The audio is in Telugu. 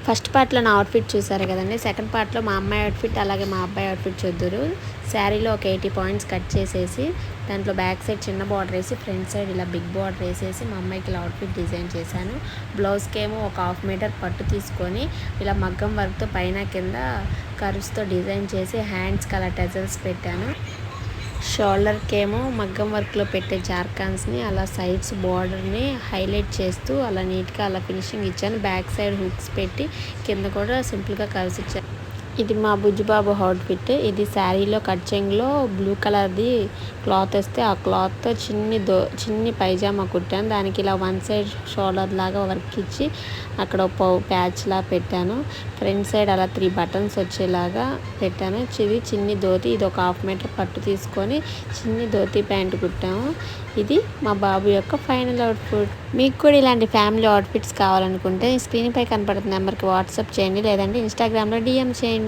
ఫస్ట్ పార్ట్లో నా అవుట్ఫిట్ చూసారు కదండి. సెకండ్ పార్ట్లో మా అమ్మాయి అవుట్ఫిట్ అలాగే మా అబ్బాయి అవుట్ఫిట్ చూద్దురు. శారీలో ఒక 80 పాయింట్స్ కట్ చేసేసి దాంట్లో బ్యాక్ సైడ్ చిన్న బార్డర్ వేసి ఫ్రంట్ సైడ్ ఇలా బిగ్ బార్డర్ వేసేసి మా అమ్మాయికి ఇలా అవుట్ఫిట్ డిజైన్ చేశాను. బ్లౌజ్కి ఏమో ఒక 1/2 మీటర్ పట్టు తీసుకొని ఇలా మగ్గం వర్క్తో పైన కింద కర్వ్స్తో డిజైన్ చేసి హ్యాండ్స్కి అలా టెజల్స్ పెట్టాను. షోల్డర్కి ఏమో మగ్గం వర్క్లో పెట్టే జార్కాన్స్ని అలా సైడ్స్ బార్డర్ని హైలైట్ చేస్తూ అలా నీట్గా అలా ఫినిషింగ్ ఇచ్చాను. బ్యాక్ సైడ్ హుక్స్ పెట్టి కింద కూడా సింపుల్గా కర్వ్స్ ఇచ్చాను. ఇది మా బుజ్జిబాబు అవుట్ఫిట్. ఇది శారీలో కట్ చెంగ్లో బ్లూ కలర్ది క్లాత్ వస్తే ఆ క్లాత్తో చిన్ని పైజామా కుట్టాను. దానికి ఇలా వన్ సైడ్ షోల్డర్ లాగా వర్క్ ఇచ్చి అక్కడ ప్యాచ్ లా పెట్టాను. ఫ్రంట్ సైడ్ అలా 3 బటన్స్ వచ్చేలాగా పెట్టాను. ఇది చిన్ని ధోతి. ఇది ఒక 1/2 మీటర్ పట్టు తీసుకొని చిన్ని ధోతి ప్యాంట్ కుట్టాము. ఇది మా బాబు యొక్క ఫైనల్ అవుట్ఫిట్. మీకు కూడా ఇలాంటి ఫ్యామిలీ అవుట్ఫిట్స్ కావాలనుకుంటే స్క్రీన్ పై కనపడుతున్న నెంబర్కి వాట్సాప్ చేయండి, లేదంటే ఇన్స్టాగ్రామ్లో DM చేయండి.